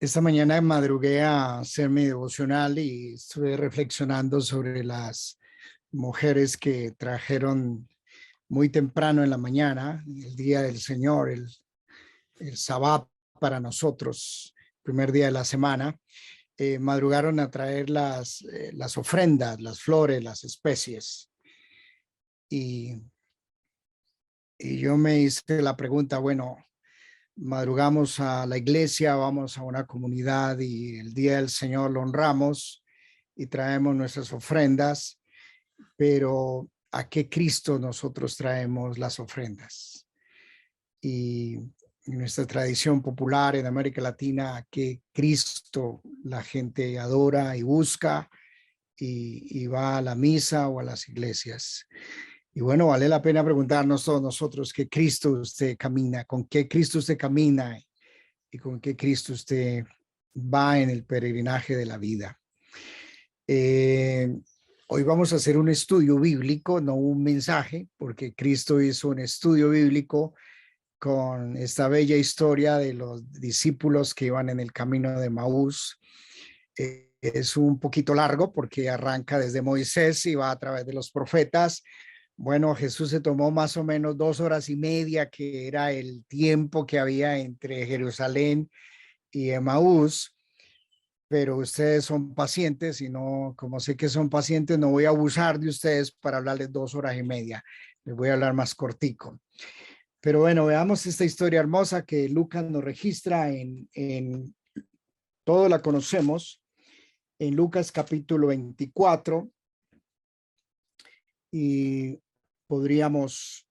Esta mañana madrugué a hacer mi devocional y estuve reflexionando sobre las mujeres que trajeron muy temprano en la mañana, el día del Señor, el Sabbat para nosotros, primer día de la semana. Madrugaron a traer las ofrendas, las flores, las especies. Y, y yo me hice la pregunta, bueno, madrugamos a la iglesia, vamos a una comunidad y el día del Señor lo honramos y traemos nuestras ofrendas, pero ¿a qué Cristo nosotros traemos las ofrendas? Y en nuestra tradición popular en América Latina, ¿a qué Cristo la gente adora y busca y va a la misa o a las iglesias? Y bueno, vale la pena preguntarnos todos nosotros qué Cristo usted camina, con qué Cristo usted camina y con qué Cristo usted va en el peregrinaje de la vida. Hoy vamos a hacer un estudio bíblico, no un mensaje, porque Cristo hizo un estudio bíblico con esta bella historia de los discípulos que iban en el camino de Maús. Es un poquito largo porque arranca desde Moisés y va a través de los profetas. Bueno, Jesús se tomó más o menos 2 horas y media, que era el tiempo que había entre Jerusalén y Emaús, pero ustedes son pacientes y no, como sé que son pacientes, no voy a abusar de ustedes para hablarles 2 horas y media. Les voy a hablar más cortico. Pero bueno, veamos esta historia hermosa que Lucas nos registra todo la conocemos, en Lucas capítulo 24, y podríamos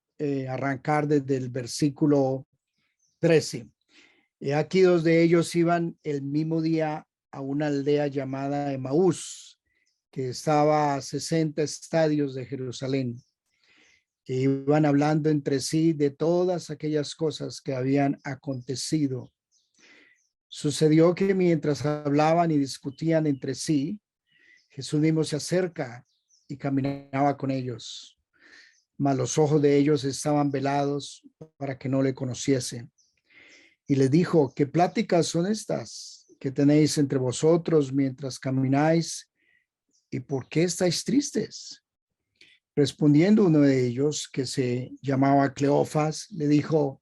arrancar desde el versículo 13. Aquí dos de ellos iban el mismo día a una aldea llamada Emaús, que estaba a 60 estadios de Jerusalén. E iban hablando entre sí de todas aquellas cosas que habían acontecido. Sucedió que mientras hablaban y discutían entre sí, Jesús mismo se acerca y caminaba con ellos, mas los ojos de ellos estaban velados para que no le conociesen. Y les dijo: ¿qué pláticas son estas que tenéis entre vosotros mientras camináis? ¿Y por qué estáis tristes? Respondiendo uno de ellos, que se llamaba Cleofas, le dijo: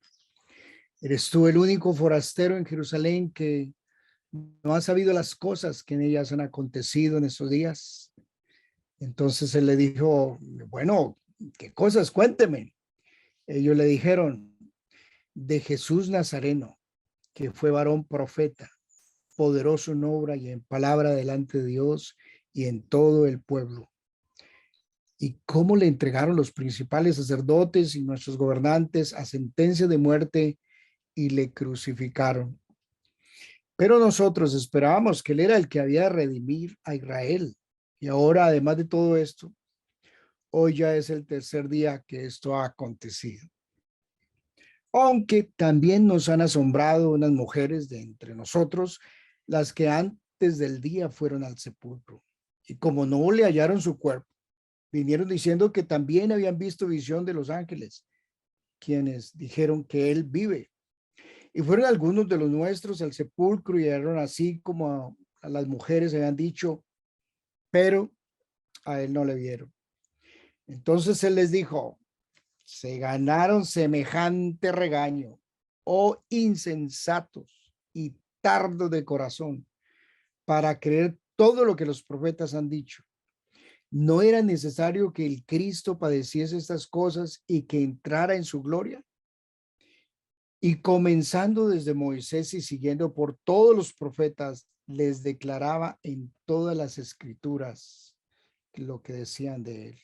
¿eres tú el único forastero en Jerusalén que no has sabido las cosas que en ellas han acontecido en estos días? Entonces él le dijo: bueno, ¿qué cosas? Cuénteme. Ellos le dijeron: de Jesús Nazareno, que fue varón profeta, poderoso en obra y en palabra delante de Dios y en todo el pueblo. Y cómo le entregaron los principales sacerdotes y nuestros gobernantes a sentencia de muerte y le crucificaron. Pero nosotros esperábamos que él era el que había de redimir a Israel. Y ahora, además de todo esto, hoy ya es el tercer día que esto ha acontecido. Aunque también nos han asombrado unas mujeres de entre nosotros, las que antes del día fueron al sepulcro. Y como no le hallaron su cuerpo, vinieron diciendo que también habían visto visión de los ángeles, quienes dijeron que él vive. Y fueron algunos de los nuestros al sepulcro y hallaron así como a las mujeres habían dicho, pero a él no le vieron. Entonces él les dijo: se ganaron semejante regaño, oh insensatos y tardos de corazón, para creer todo lo que los profetas han dicho. ¿No era necesario que el Cristo padeciese estas cosas y que entrara en su gloria? Y comenzando desde Moisés y siguiendo por todos los profetas, les declaraba en todas las escrituras lo que decían de él.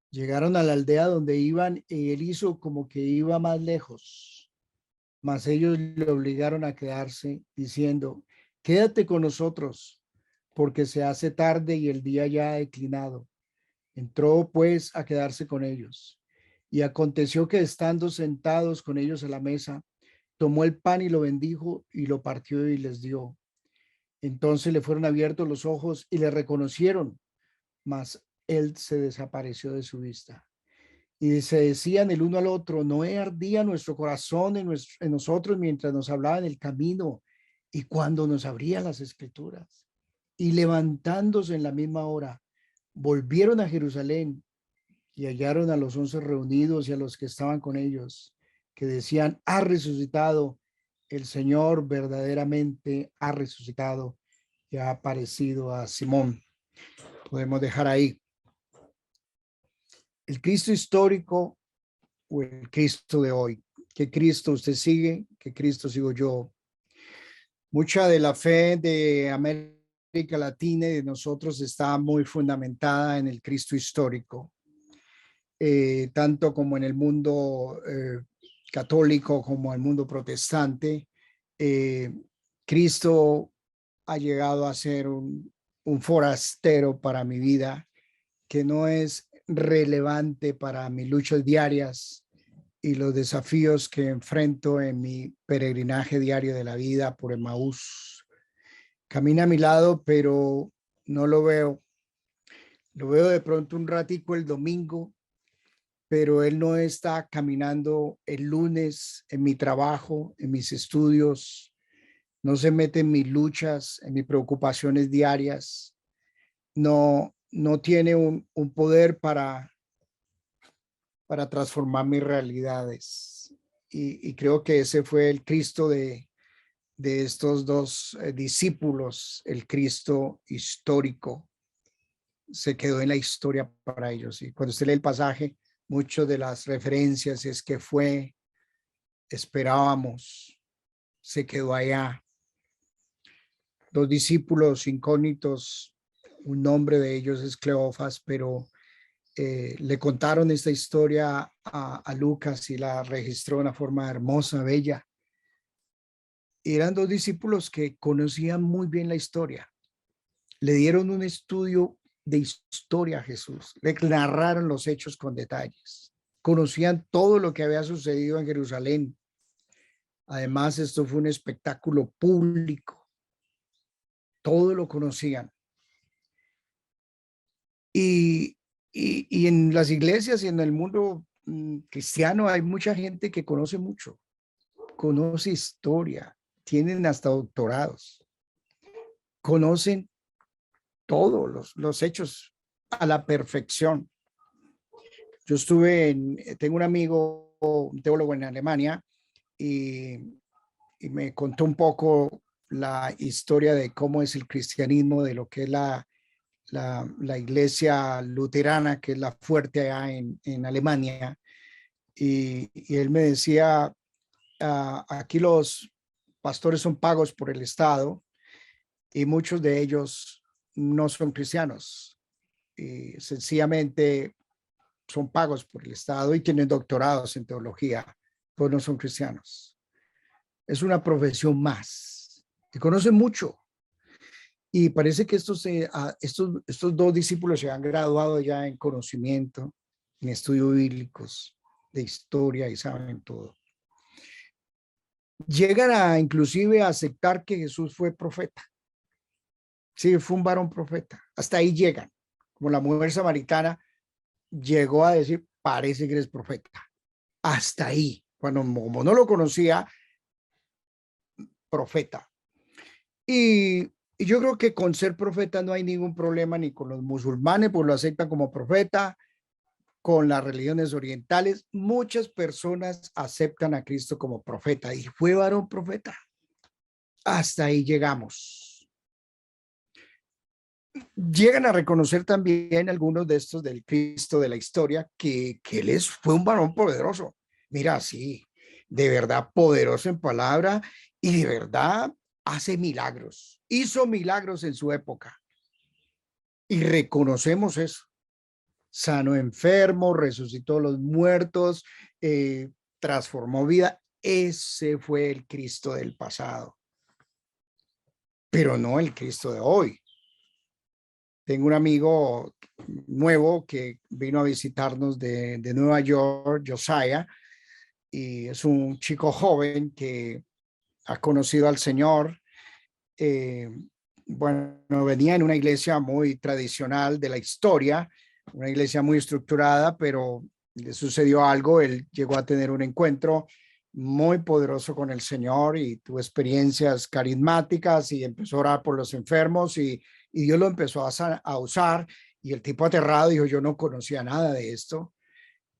Llegaron a la aldea donde iban y él hizo como que iba más lejos, mas ellos le obligaron a quedarse, diciendo: quédate con nosotros, porque se hace tarde y el día ya ha declinado. Entró pues a quedarse con ellos. Y aconteció que estando sentados con ellos a la mesa, tomó el pan y lo bendijo y lo partió y les dio. Entonces le fueron abiertos los ojos y le reconocieron, mas él se desapareció de su vista. Y se decían el uno al otro, no ardía nuestro corazón en nosotros mientras nos hablaba en el camino y cuando nos abría las escrituras. Y levantándose en la misma hora, volvieron a Jerusalén y hallaron a los 11 reunidos y a los que estaban con ellos, que decían, ha resucitado, el Señor verdaderamente ha resucitado y ha aparecido a Simón. Podemos dejar ahí. El Cristo histórico o el Cristo de hoy. ¿Qué Cristo usted sigue? ¿Qué Cristo sigo yo? Mucha de la fe de América Latina y de nosotros está muy fundamentada en el Cristo histórico, tanto como en el mundo católico como en el mundo protestante. Cristo ha llegado a ser un forastero para mi vida, que no es relevante para mis luchas diarias y los desafíos que enfrento en mi peregrinaje diario de la vida por Emaús. Camina a mi lado, pero no lo veo. Lo veo de pronto un ratico el domingo, pero él no está caminando el lunes en mi trabajo, en mis estudios, no se mete en mis luchas, en mis preocupaciones diarias, no tiene un poder para transformar mis realidades. Y creo que ese fue el Cristo de estos dos discípulos, el Cristo histórico. Se quedó en la historia para ellos. Y cuando usted lee el pasaje, muchas de las referencias es que fue, esperábamos, se quedó allá. Dos discípulos incógnitos, un nombre de ellos es Cleofas, pero le contaron esta historia a Lucas y la registró de una forma hermosa, bella. Eran dos discípulos que conocían muy bien la historia. Le dieron un estudio de historia a Jesús. Le narraron los hechos con detalles. Conocían todo lo que había sucedido en Jerusalén. Además, esto fue un espectáculo público. Todo lo conocían. Y en las iglesias y en el mundo cristiano hay mucha gente que conoce mucho, conoce historia, tienen hasta doctorados, conocen todos los hechos a la perfección. Yo tengo un amigo, un teólogo en Alemania, y me contó un poco la historia de cómo es el cristianismo, de lo que es la iglesia luterana, que es la fuerte allá en Alemania. Y él me decía, aquí los pastores son pagos por el Estado y muchos de ellos no son cristianos. Y sencillamente son pagos por el Estado y tienen doctorados en teología, pues no son cristianos. Es una profesión más. Y conocen mucho. Y parece que estos dos discípulos se han graduado ya en conocimiento, en estudios bíblicos, de historia y saben todo. Llegan a inclusive a aceptar que Jesús fue profeta. Sí, fue un varón profeta. Hasta ahí llegan. Como la mujer samaritana llegó a decir, parece que eres profeta. Hasta ahí. Cuando como no lo conocía, profeta. Y yo creo que con ser profeta no hay ningún problema ni con los musulmanes, pues lo aceptan como profeta, con las religiones orientales. Muchas personas aceptan a Cristo como profeta y fue varón profeta. Hasta ahí llegamos. Llegan a reconocer también algunos de estos del Cristo de la historia que él fue un varón poderoso. Mira, sí, de verdad poderoso en palabra y de verdad hace milagros. Hizo milagros en su época y reconocemos eso. Sanó enfermos, resucitó los muertos, transformó vida. Ese fue el Cristo del pasado, pero no el Cristo de hoy. Tengo un amigo nuevo que vino a visitarnos de Nueva York, Josiah, y es un chico joven que ha conocido al Señor. Bueno, venía en una iglesia muy tradicional de la historia, una iglesia muy estructurada, pero le sucedió algo, él llegó a tener un encuentro muy poderoso con el Señor y tuvo experiencias carismáticas y empezó a orar por los enfermos y Dios lo empezó a usar y el tipo aterrado dijo, yo no conocía nada de esto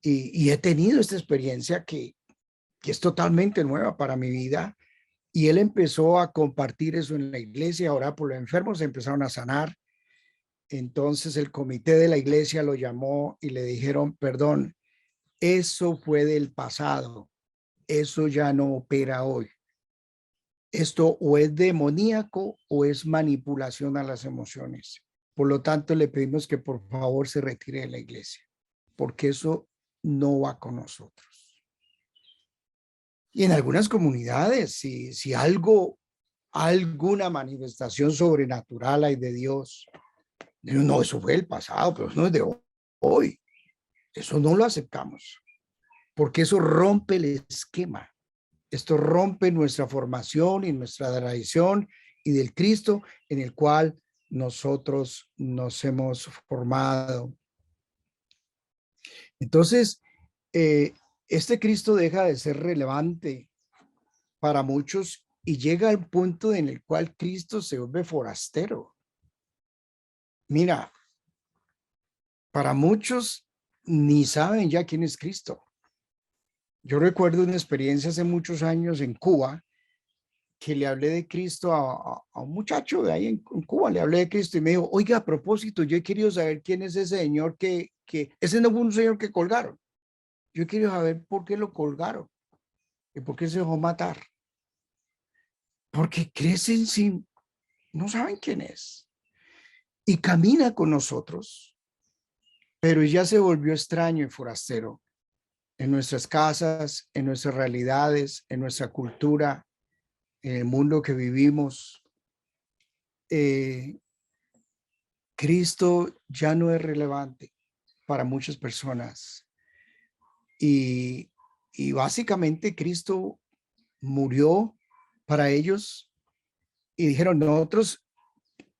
y he tenido esta experiencia que es totalmente nueva para mi vida. Y él empezó a compartir eso en la iglesia, a orar por los enfermos, se empezaron a sanar. Entonces el comité de la iglesia lo llamó y le dijeron, perdón, eso fue del pasado, eso ya no opera hoy. Esto o es demoníaco o es manipulación a las emociones. Por lo tanto, le pedimos que por favor se retire de la iglesia, porque eso no va con nosotros. Y en algunas comunidades, si alguna manifestación sobrenatural hay de Dios, no, eso fue el pasado, pero no es de hoy. Eso no lo aceptamos, porque eso rompe el esquema. Esto rompe nuestra formación y nuestra tradición y del Cristo en el cual nosotros nos hemos formado. Entonces, este Cristo deja de ser relevante para muchos y llega al punto en el cual Cristo se vuelve forastero. Mira, para muchos ni saben ya quién es Cristo. Yo recuerdo una experiencia hace muchos años en Cuba que le hablé de Cristo a un muchacho de ahí en Cuba, le hablé de Cristo y me dijo, oiga, a propósito, yo he querido saber quién es ese señor que ese no fue un señor que colgaron. Yo he querido saber por qué lo colgaron y por qué se dejó matar. Porque crecen sin, no saben quién es. Y camina con nosotros, pero ya se volvió extraño y forastero en nuestras casas, en nuestras realidades, en nuestra cultura, en el mundo que vivimos. Cristo ya no es relevante para muchas personas y básicamente Cristo murió para ellos y dijeron, nosotros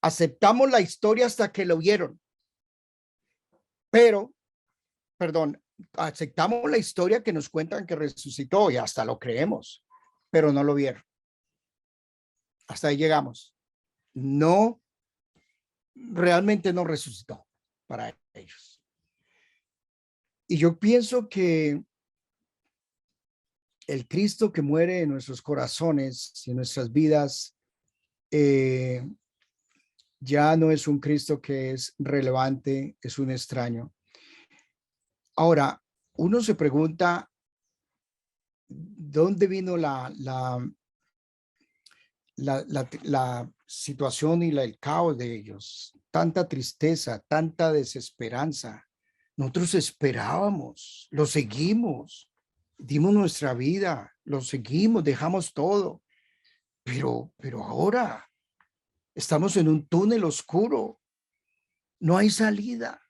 aceptamos la historia hasta que lo vieron, pero, perdón, aceptamos la historia que nos cuentan que resucitó y hasta lo creemos, pero no lo vieron. Hasta ahí llegamos. No, realmente no resucitó para ellos. Y yo pienso que el Cristo que muere en nuestros corazones y en nuestras vidas ya no es un Cristo que es relevante, es un extraño. Ahora, uno se pregunta, ¿dónde vino la situación y el caos de ellos? Tanta tristeza, tanta desesperanza. Nosotros esperábamos, lo seguimos, dimos nuestra vida, lo seguimos, dejamos todo. Pero ahora estamos en un túnel oscuro, no hay salida.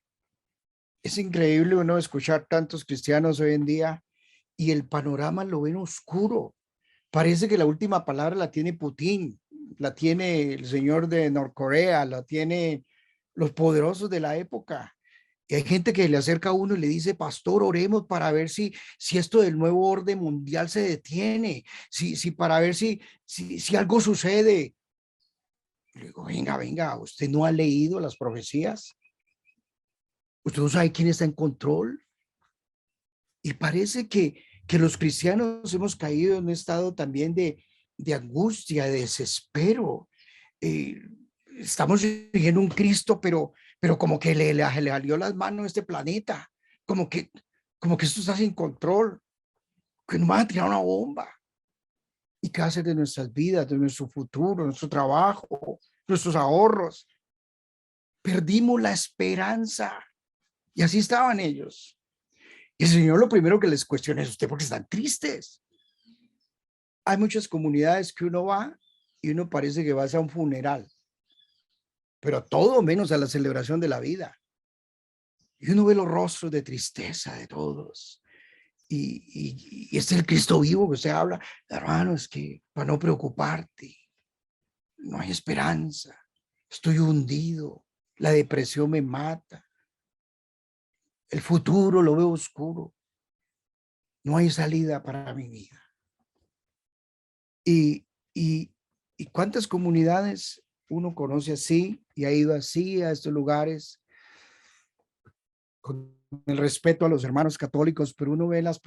Es increíble uno escuchar tantos cristianos hoy en día y el panorama lo ven oscuro. Parece que la última palabra la tiene Putin, la tiene el señor de Norcorea, la tiene los poderosos de la época. Y hay gente que le acerca a uno y le dice, pastor, oremos para ver si esto del nuevo orden mundial se detiene, si para ver si algo sucede. Le digo, venga, ¿usted no ha leído las profecías? ¿Usted no sabe quién está en control? Y parece que los cristianos hemos caído en un estado también de angustia, de desespero. Estamos siguiendo un Cristo, pero como que le salió las manos a este planeta, como que esto está sin control, que nos van a tirar una bomba. ¿Y qué hacer de nuestras vidas, de nuestro futuro, nuestro trabajo, nuestros ahorros? Perdimos la esperanza. Y así estaban ellos. Y el Señor lo primero que les cuestiona es, ¿usted por qué están tristes? Hay muchas comunidades que uno va y uno parece que va a un funeral, pero todo menos a la celebración de la vida. Y uno ve los rostros de tristeza de todos. Y este es el Cristo vivo que usted habla. Hermano, es que para no preocuparte, no hay esperanza. Estoy hundido. La depresión me mata. El futuro lo veo oscuro. No hay salida para mi vida. Y, y, y cuántas comunidades uno conoce así y ha ido así a estos lugares con el respeto a los hermanos católicos, pero uno ve las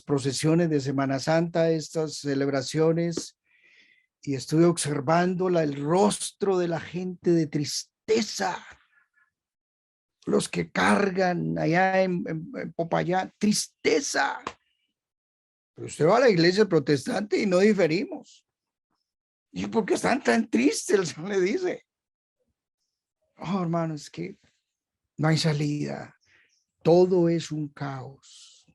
procesiones de Semana Santa, estas celebraciones, y estuve observando el rostro de la gente de tristeza, los que cargan allá en Popayán, tristeza. Pero usted va a la iglesia protestante y no diferimos. ¿Y por qué están tan tristes? El Señor le dice. Oh, hermanos, es que no hay salida. Todo es un caos.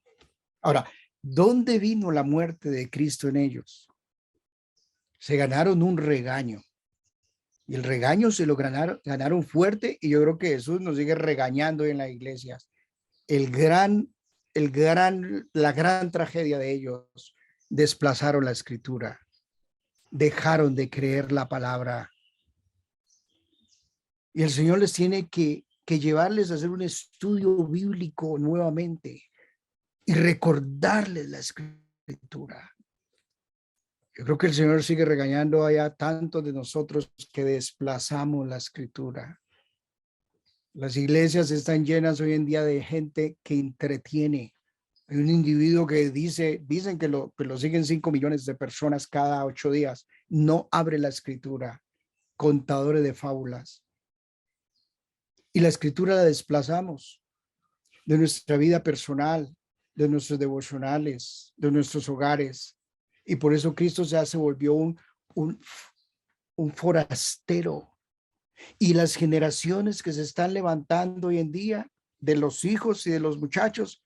Ahora, ¿dónde vino la muerte de Cristo en ellos? Se ganaron un regaño. Y el regaño se lo ganaron fuerte, y yo creo que Jesús nos sigue regañando en las iglesias. La gran tragedia de ellos, desplazaron la escritura, dejaron de creer la palabra. Y el Señor les tiene que llevarles a hacer un estudio bíblico nuevamente y recordarles la escritura. Yo creo que el Señor sigue regañando allá tanto de nosotros que desplazamos la escritura. Las iglesias están llenas hoy en día de gente que entretiene. Hay un individuo que dicen que lo siguen 5 millones de personas cada 8 días. No abre la escritura. Contadores de fábulas. Y la escritura la desplazamos de nuestra vida personal, de nuestros devocionales, de nuestros hogares. Y por eso Cristo ya se volvió un forastero. Y las generaciones que se están levantando hoy en día, de los hijos y de los muchachos,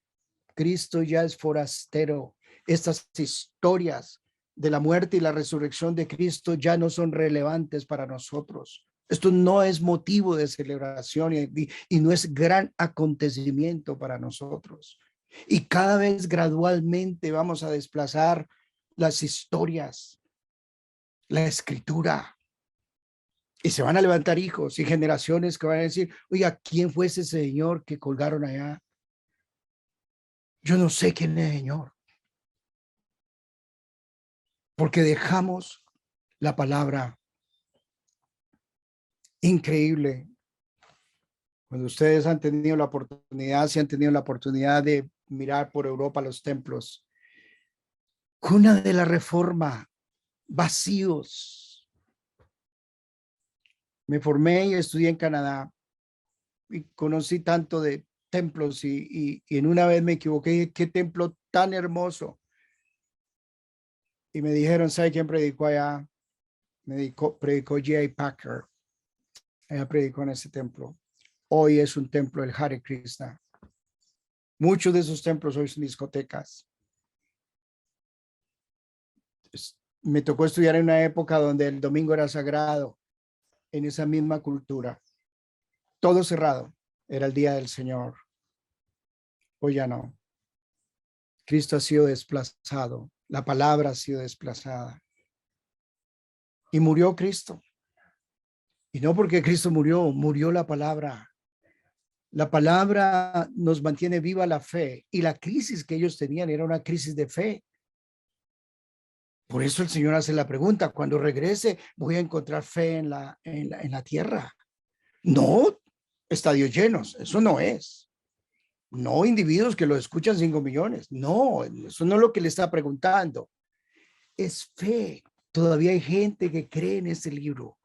Cristo ya es forastero. Estas historias de la muerte y la resurrección de Cristo ya no son relevantes para nosotros. Esto no es motivo de celebración y no es gran acontecimiento para nosotros. Y cada vez gradualmente vamos a desplazar las historias, la escritura. Y se van a levantar hijos y generaciones que van a decir, oiga, ¿quién fue ese señor que colgaron allá? Yo no sé quién es el Señor. Porque dejamos la palabra. Increíble. Cuando ustedes han tenido la oportunidad, si han tenido la oportunidad de mirar por Europa los templos, cuna de la reforma, vacíos. Me formé y estudié en Canadá y conocí tanto de templos y en una vez me equivoqué. ¿Qué templo tan hermoso? Y me dijeron, ¿sabe quién predicó allá? Predicó J.I. Packer. Ella predicó en ese templo. Hoy es un templo del Hare Krishna. Muchos de esos templos hoy son discotecas. Me tocó estudiar en una época donde el domingo era sagrado, en esa misma cultura. Todo cerrado. Era el día del Señor. Hoy ya no. Cristo ha sido desplazado. La palabra ha sido desplazada. Y murió Cristo. Y no porque Cristo murió, murió la palabra. La palabra nos mantiene viva la fe, y la crisis que ellos tenían era una crisis de fe. Por eso el Señor hace la pregunta, cuando regrese, ¿voy a encontrar fe en la tierra? No estadios llenos, eso no es. No individuos que lo escuchan 5 millones. No, eso no es lo que le está preguntando. Es fe. Todavía hay gente que cree en este libro,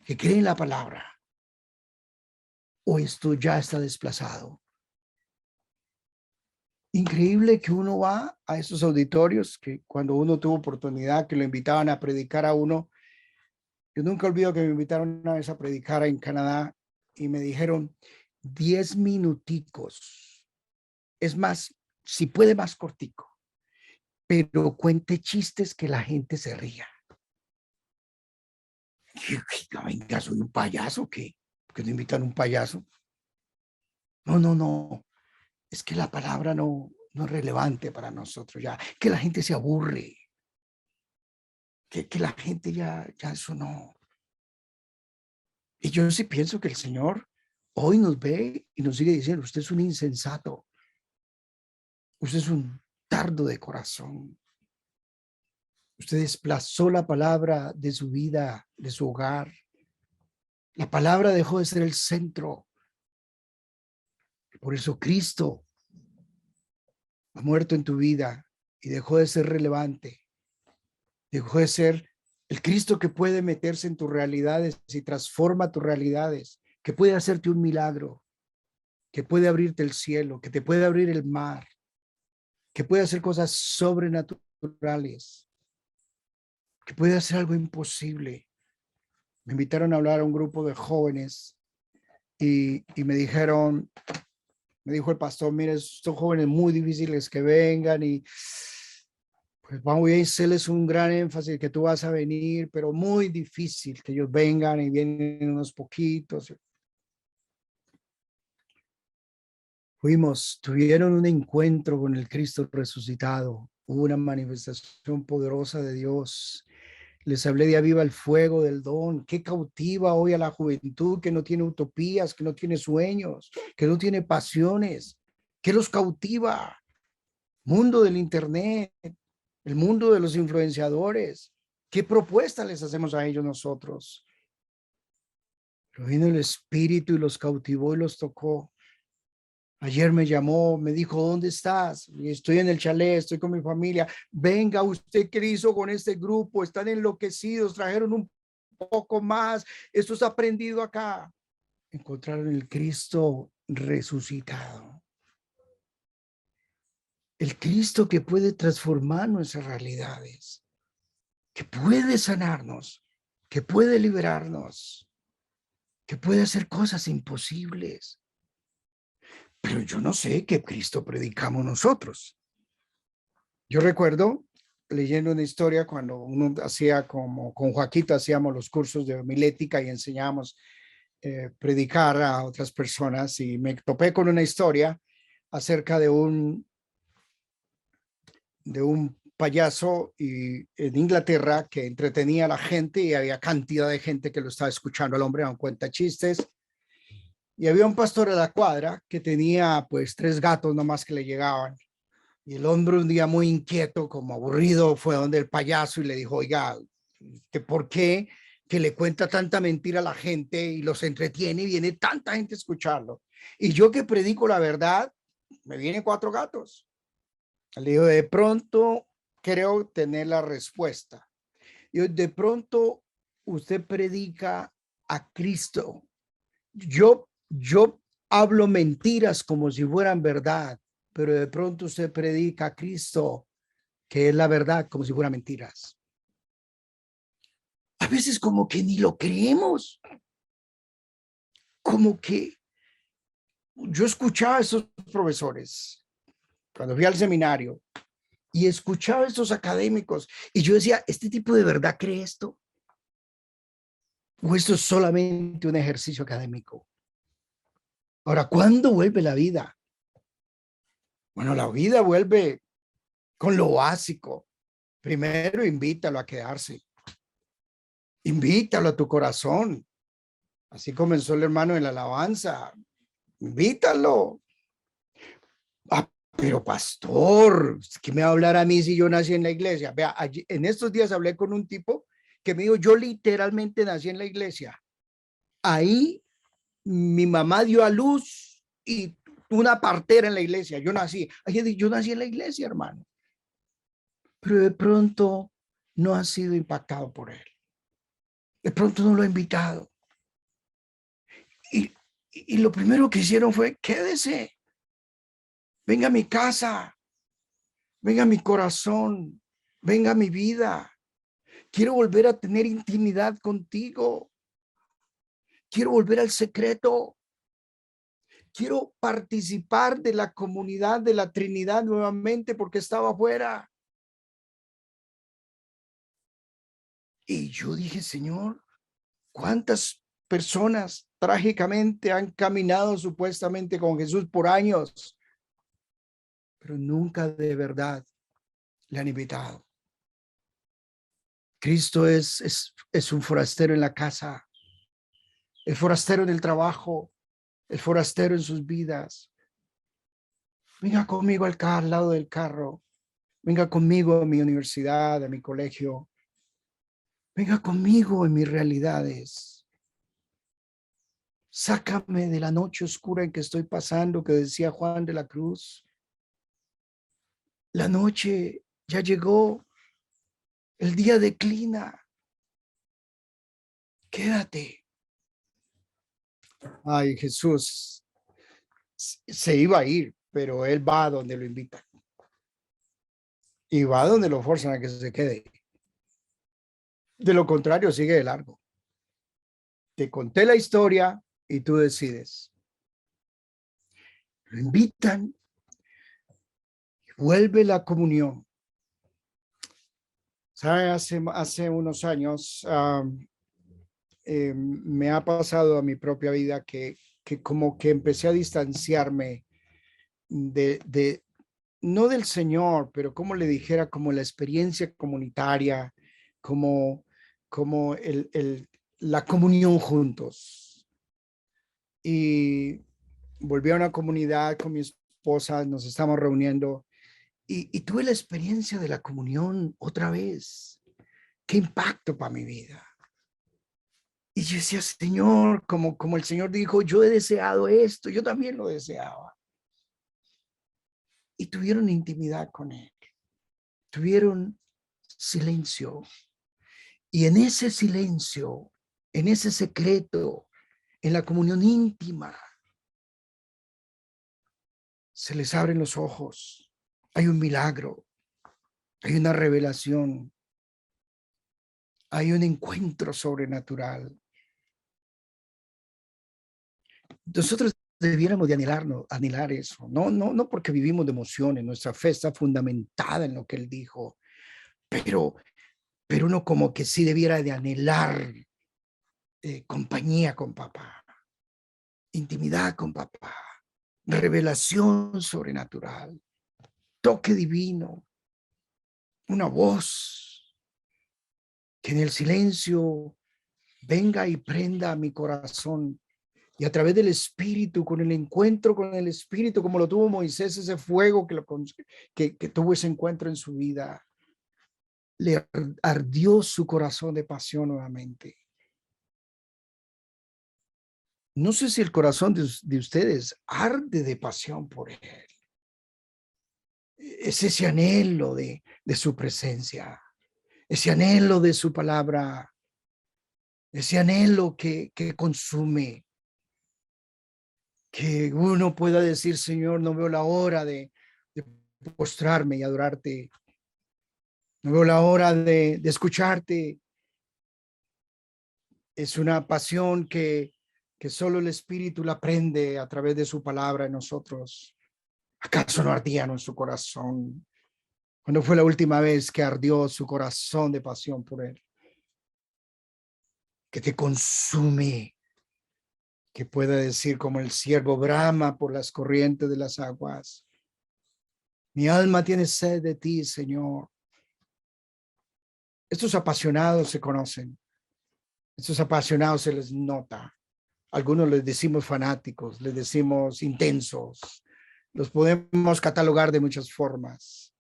que cree en la palabra. O esto ya está desplazado. Increíble que uno va a esos auditorios, que cuando uno tuvo oportunidad, que lo invitaban a predicar a uno. Yo nunca olvido que me invitaron una vez a predicar en Canadá y me dijeron 10 minuticos. Es más, si puede más cortico, pero cuente chistes que la gente se ría. Venga, soy un payaso, ¿qué? ¿Por qué no invitan un payaso? No. Es que la palabra no es relevante para nosotros ya. Que la gente se aburre. Que la gente ya eso no. Y yo sí pienso que el Señor hoy nos ve y nos sigue diciendo, usted es un insensato. Usted es un tardo de corazón. Usted desplazó la palabra de su vida, de su hogar. La palabra dejó de ser el centro. Por eso Cristo ha muerto en tu vida y dejó de ser relevante. Dejó de ser el Cristo que puede meterse en tus realidades y transforma tus realidades, que puede hacerte un milagro, que puede abrirte el cielo, que te puede abrir el mar, que puede hacer cosas sobrenaturales, que puede hacer algo imposible. Me invitaron a hablar a un grupo de jóvenes y me dijo el pastor, mire, estos jóvenes muy difíciles que vengan y pues vamos a hacerles un gran énfasis que tú vas a venir, pero muy difícil que ellos vengan y vienen unos poquitos. Tuvieron un encuentro con el Cristo resucitado, hubo una manifestación poderosa de Dios. Les hablé de aviva el fuego del don, que cautiva hoy a la juventud que no tiene utopías, que no tiene sueños, que no tiene pasiones, que los cautiva. Mundo del internet, el mundo de los influenciadores. ¿Qué propuesta les hacemos a ellos nosotros? Pero vino el Espíritu y los cautivó y los tocó. Ayer me llamó, me dijo, ¿dónde estás? Y estoy en el chalet, estoy con mi familia. Venga usted, ¿qué hizo con este grupo? Están enloquecidos, trajeron un poco más. Esto está aprendido acá. Encontraron el Cristo resucitado. El Cristo que puede transformar nuestras realidades, que puede sanarnos, que puede liberarnos, que puede hacer cosas imposibles. Pero yo no sé qué Cristo predicamos nosotros. Yo recuerdo leyendo una historia cuando uno hacía como con Joaquito, hacíamos los cursos de homilética y enseñábamos predicar a otras personas y me topé con una historia acerca de un payaso en Inglaterra que entretenía a la gente y había cantidad de gente que lo estaba escuchando. El hombre daba cuenta chistes y había un pastor de la cuadra que tenía pues 3 gatos nomás que le llegaban. Y el hombre un día muy inquieto, como aburrido, fue donde el payaso y le dijo, oiga, ¿por qué que le cuenta tanta mentira a la gente y los entretiene y viene tanta gente a escucharlo? Y yo que predico la verdad, me vienen 4 gatos. Le digo, de pronto creo tener la respuesta. Y de pronto usted predica a Cristo. Yo hablo mentiras como si fueran verdad, pero de pronto usted predica a Cristo, que es la verdad, como si fueran mentiras. A veces como que ni lo creemos. Como que yo escuchaba a esos profesores cuando fui al seminario y escuchaba a estos académicos y yo decía, ¿este tipo de verdad cree esto? ¿O esto es solamente un ejercicio académico? Ahora, ¿cuándo vuelve la vida? Bueno, la vida vuelve con lo básico. Primero, invítalo a quedarse. Invítalo a tu corazón. Así comenzó el hermano en la alabanza. Invítalo. Ah, pero pastor, ¿qué me va a hablar a mí si yo nací en la iglesia? Vea, en estos días hablé con un tipo que me dijo, yo literalmente nací en la iglesia. Ahí mi mamá dio a luz y una partera en la iglesia. Yo nací en la iglesia, hermano. Pero de pronto no ha sido impactado por él. De pronto no lo ha invitado. Y lo primero que hicieron fue, quédese, venga a mi casa, venga a mi corazón, venga a mi vida. Quiero volver a tener intimidad contigo. Quiero volver al secreto. Quiero participar de la comunidad de la Trinidad nuevamente porque estaba afuera. Y yo dije, Señor, ¿cuántas personas trágicamente han caminado supuestamente con Jesús por años, pero nunca de verdad le han invitado? Cristo es un forastero en la casa, el forastero en el trabajo, el forastero en sus vidas. Venga conmigo al lado del carro. Venga conmigo a mi universidad, a mi colegio. Venga conmigo en mis realidades. Sácame de la noche oscura en que estoy pasando, que decía Juan de la Cruz. La noche ya llegó, el día declina. Quédate. Ay, Jesús se iba a ir, pero él va a donde lo invitan. Y va a donde lo forzan a que se quede. De lo contrario, sigue de largo. Te conté la historia y tú decides. Lo invitan, vuelve la comunión. ¿Sabe? Hace unos años me ha pasado a mi propia vida que como que empecé a distanciarme de no del Señor, pero como le dijera, como la experiencia comunitaria, como, como la comunión juntos. Y volví a una comunidad con mi esposa, nos estamos reuniendo y tuve la experiencia de la comunión otra vez. Qué impacto para mi vida. Y yo decía, Señor, como el Señor dijo, yo he deseado esto, yo también lo deseaba. Y tuvieron intimidad con Él, tuvieron silencio. Y en ese silencio, en ese secreto, en la comunión íntima, se les abren los ojos. Hay un milagro, hay una revelación, hay un encuentro sobrenatural. Nosotros debiéramos de anhelar eso, no porque vivimos de emociones, nuestra fe está fundamentada en lo que Él dijo, pero uno como que sí debiera de anhelar compañía con papá, intimidad con papá, revelación sobrenatural, toque divino, una voz que en el silencio venga y prenda a mi corazón. Y a través del Espíritu, con el encuentro con el Espíritu, como lo tuvo Moisés, ese fuego que tuvo ese encuentro en su vida, le ardió su corazón de pasión nuevamente. No sé si el corazón de ustedes arde de pasión por Él. Es ese anhelo de su presencia, ese anhelo de su palabra, ese anhelo que consume, que uno pueda decir, Señor, no veo la hora de postrarme y adorarte. No veo la hora de escucharte. Es una pasión que solo el Espíritu la prende a través de su palabra en nosotros. ¿Acaso no ardía nuestro corazón? ¿Cuándo fue la última vez que ardió su corazón de pasión por Él? Que te consume, que pueda decir como el siervo brama por las corrientes de las aguas. Mi alma tiene sed de ti, Señor. Estos apasionados se conocen. Estos apasionados se les nota. Algunos les decimos fanáticos, les decimos intensos. Los podemos catalogar de muchas formas.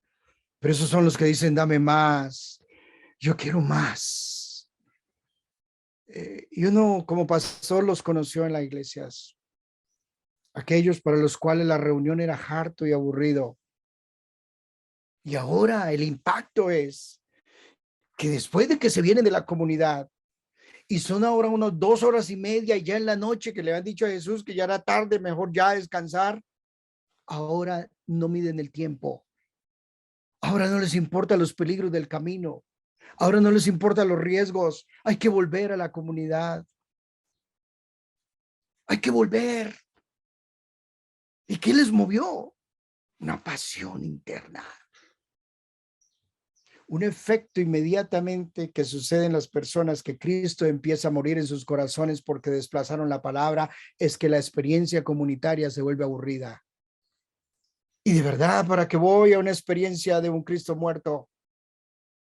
Pero esos son los que dicen, dame más. Yo quiero más. Y uno como pastor los conoció en las iglesias. Aquellos para los cuales la reunión era harto y aburrido. Y ahora el impacto es que después de que se vienen de la comunidad, y son ahora unos 2 horas y media y ya en la noche que le han dicho a Jesús que ya era tarde, mejor ya descansar. Ahora no miden el tiempo. Ahora no les importa los peligros del camino. Ahora no les importa los riesgos. Hay que volver a la comunidad. Hay que volver. ¿Y qué les movió? Una pasión interna. Un efecto inmediatamente que sucede en las personas que Cristo empieza a morir en sus corazones porque desplazaron la palabra es que la experiencia comunitaria se vuelve aburrida. Y de verdad, ¿para qué voy a una experiencia de un Cristo muerto?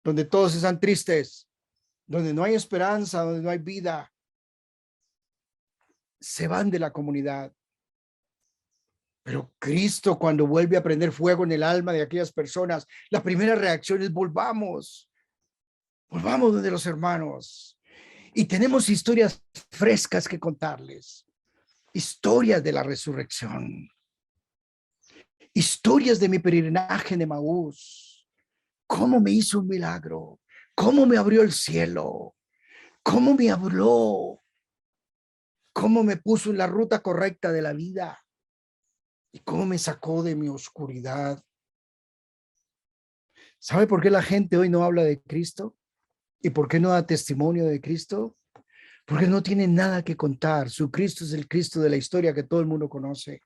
Donde todos están tristes, donde no hay esperanza, donde no hay vida. Se van de la comunidad. Pero Cristo, cuando vuelve a prender fuego en el alma de aquellas personas, la primera reacción es volvamos donde los hermanos. Y tenemos historias frescas que contarles, historias de la resurrección, historias de mi peregrinaje en Emaús, cómo me hizo un milagro, cómo me abrió el cielo, cómo me habló, cómo me puso en la ruta correcta de la vida y cómo me sacó de mi oscuridad. ¿Sabe por qué la gente hoy no habla de Cristo? ¿Y por qué no da testimonio de Cristo? Porque no tiene nada que contar. Su Cristo es el Cristo de la historia que todo el mundo conoce.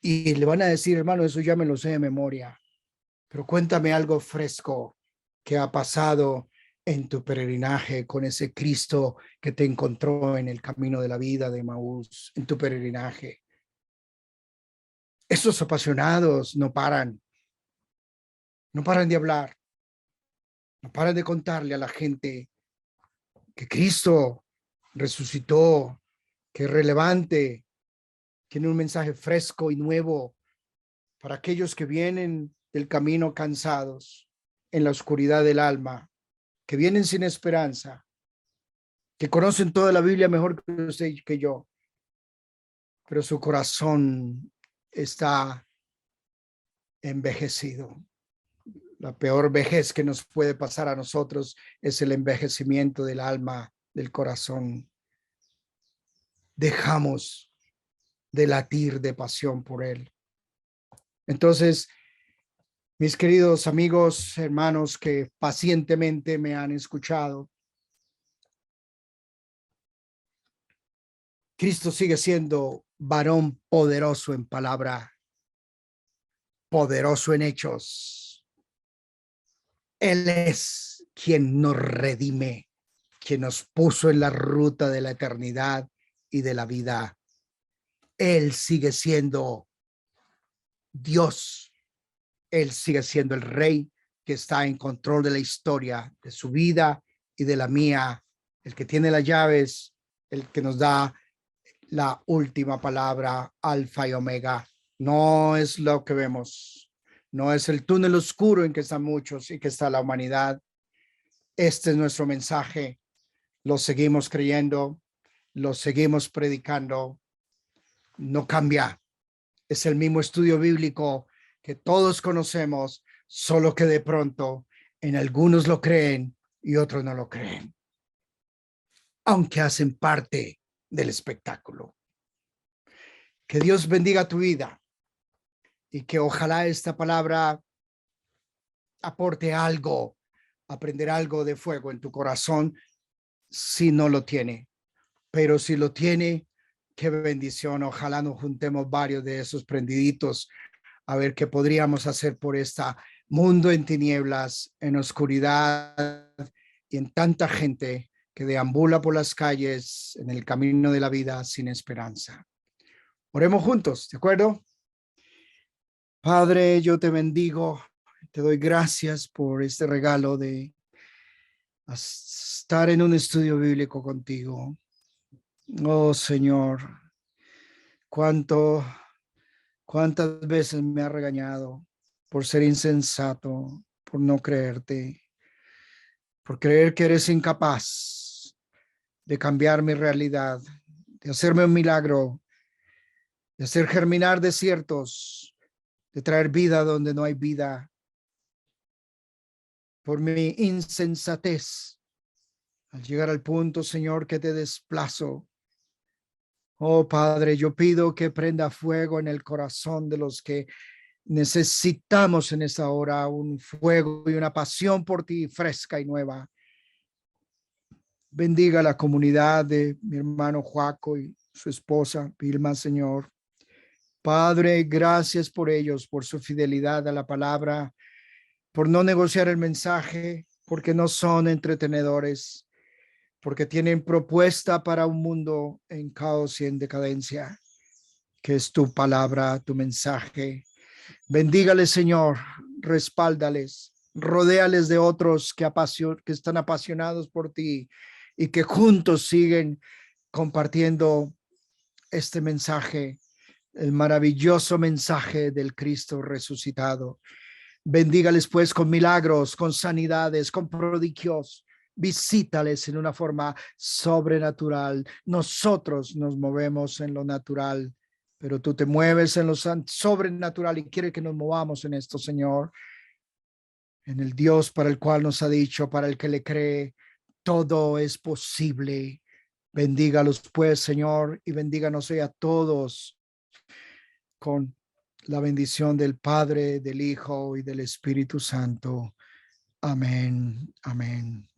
Y le van a decir, hermano, eso ya me lo sé de memoria. Pero cuéntame algo fresco que ha pasado en tu peregrinaje con ese Cristo que te encontró en el camino de la vida de Emaús, en tu peregrinaje. Estos apasionados no paran de hablar, no paran de contarle a la gente que Cristo resucitó, que es relevante, tiene un mensaje fresco y nuevo para aquellos que vienen del camino cansados, en la oscuridad del alma, que vienen sin esperanza, que conocen toda la Biblia mejor que usted y que yo, pero su corazón está envejecido. La peor vejez que nos puede pasar a nosotros es el envejecimiento del alma, del corazón. Dejamos de latir de pasión por él. Entonces, mis queridos amigos, hermanos que pacientemente me han escuchado, Cristo sigue siendo varón poderoso en palabra, poderoso en hechos. Él es quien nos redime, quien nos puso en la ruta de la eternidad y de la vida. Él sigue siendo Dios. Él sigue siendo el rey que está en control de la historia, de su vida y de la mía, el que tiene las llaves, el que nos da la última palabra, alfa y omega. No es lo que vemos, no es el túnel oscuro en que están muchos y que está la humanidad. Este es nuestro mensaje, lo seguimos creyendo, lo seguimos predicando, no cambia. Es el mismo estudio bíblico que todos conocemos, solo que de pronto en algunos lo creen y otros no lo creen, aunque hacen parte del espectáculo. Que Dios bendiga tu vida y que ojalá esta palabra aporte algo, aprender algo de fuego en tu corazón si no lo tiene. Pero si lo tiene, qué bendición. Ojalá nos juntemos varios de esos prendiditos a ver qué podríamos hacer por esta mundo en tinieblas, en oscuridad y en tanta gente que deambula por las calles en el camino de la vida sin esperanza. Oremos juntos, ¿de acuerdo? Padre, yo te bendigo, te doy gracias por este regalo de estar en un estudio bíblico contigo. Oh Señor, cuántas veces me ha regañado por ser insensato, por no creerte, por creer que eres incapaz de cambiar mi realidad, de hacerme un milagro, de hacer germinar desiertos, de traer vida donde no hay vida, por mi insensatez. Al llegar al punto, Señor, que te desplazo. Oh Padre, yo pido que prenda fuego en el corazón de los que necesitamos en esta hora un fuego y una pasión por ti fresca y nueva. Bendiga la comunidad de mi hermano Joaco y su esposa Vilma, Señor. Padre, gracias por ellos, por su fidelidad a la palabra, por no negociar el mensaje, porque no son entretenedores, porque tienen propuesta para un mundo en caos y en decadencia, que es tu palabra, tu mensaje. Bendígales, Señor, respáldales, rodéales de otros que están apasionados por ti y que juntos siguen compartiendo este mensaje el maravilloso mensaje del Cristo resucitado. Bendígales pues con milagros, con sanidades, con prodigios. Visítales en una forma sobrenatural. Nosotros nos movemos en lo natural, pero tú te mueves en lo sobrenatural y quiere que nos movamos en esto, Señor. En el Dios para el cual nos ha dicho, para el que le cree, todo es posible. Bendígalos pues, Señor, y bendíganos hoy a todos con la bendición del Padre, del Hijo y del Espíritu Santo. Amén. Amén.